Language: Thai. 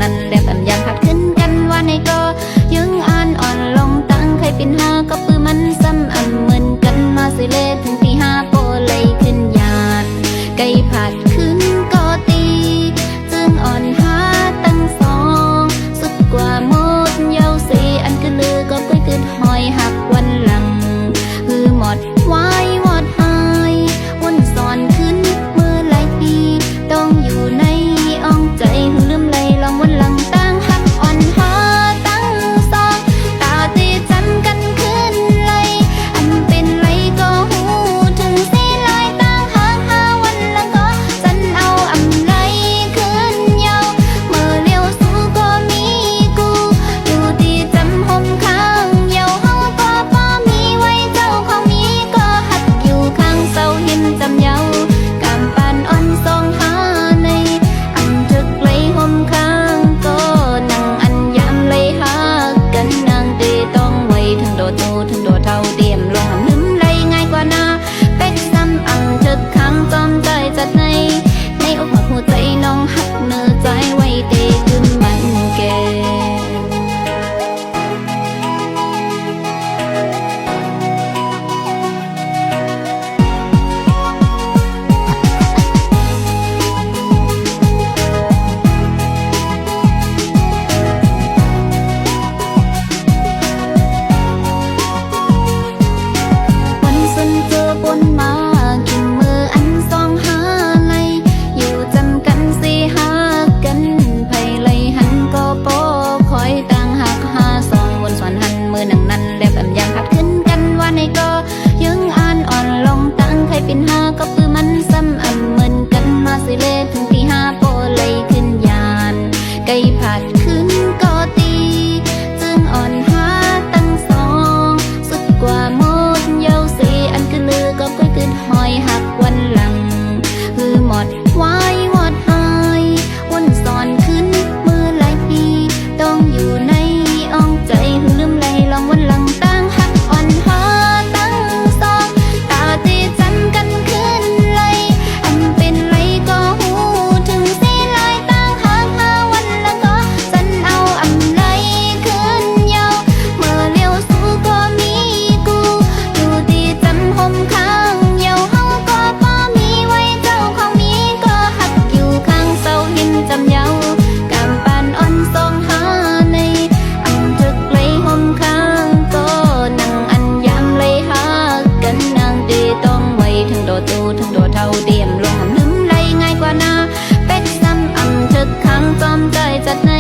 นั้นแล้วแบบยังพัดขึ้นกันว่าในก็ยังอ่านอ่อนลงตั้งใครเป็นหาก็ปื้อมันซ้ำเหมือนกันมาสิเลถึงที่5โปเลยขึ้นยานไก่ผัดขึ้นก็ตีจึงอ่อนหาตั้งสองสุดกว่าหมดเยาสีอันก็ลือก็กุ้ยกึดหอยหักวันหลังคือหมดไว้วอดหายวนสอนขึ้นมือหลายปีต้องอยู่ในอ้องใจลืมไหลลองวนหลังตั้งหักอ่อนหาตั้งสองตาตีจำกันขึ้นเลยอันเป็นไรก็หูถึงสีลายตั้งหาวันหลังก็จันเอาอำไรขึ้นยาวเมื่อเลี้ยวสู้ก็มีกูอยู่ที่จำห่มข้างเยาเฮาก็พอมีไว้เจ้าของมีก็หัดอยู่ข้างเสาหินจำเยากำปานอ่อนสองหาในอันทึกไหลห่มข้างก็นั่งอันยามไหลหากันนางตีต้องไว้ถึงโดดโตถึงโดดเท่าเตรียมลงลืมไหลง่ายกว่านาเป็กซ้ำอันทึกข้างจอมใจจัดในอกหักหัวใจน้องหักเนื้อใจไว้เตขึ้นมันแก่ วันสันเจอบนมากินมืออันสองหาไลอยู่จำกันสิหากันไผไลหันก็โปคอยต่างหักหาสองวนสวนหันมือหนังนั้นแล้วแบบยังพัดขึ้นกันว่าในก็ยังอ่านอ่อนลงตั้งใครเป็นหาก็ปื้อมันซ้ำเหมือนกันมาสิเลถึงที่5โปเลยขึ้นยานไก่ผัดขึ้นก็ตีจึงอ่อนหาตั้งสองสุดกว่าหมดเยาสีอันก็ลือก็กุ้ยกึดหอยหักวันหลังคือหมดไว้วอดหายวนสอนขึ้นมือหลายปีต้องอยู่ในอ้องใจลืมไหลลองวันหลังตั้งหักอ่อนหาตั้งสองตาตีจำกันขึ้นเลยอันเป็นไรก็หูถึงสีลายตั้งหักหาวันหลังก็จันเอาอำไรขึ้นยาวเมื่อเลี้ยวสู้ก็มีกูอยู่ที่จำห่มข้างเยาเฮาก็พอมีไว้เจ้าของมีก็หักอยู่ข้างเสาหินจำเยากำปานอ่อนสองหาในอันทึกไหลห่มข้างก็นั่งอันยามไหลหากันนางตีต้องไว้ถึงโดดโตถึงโดดเท่าเตรียมลงลืมไหลง่ายกว่านาเป็กซ้ำอันทึกข้างจอมใจจัดใน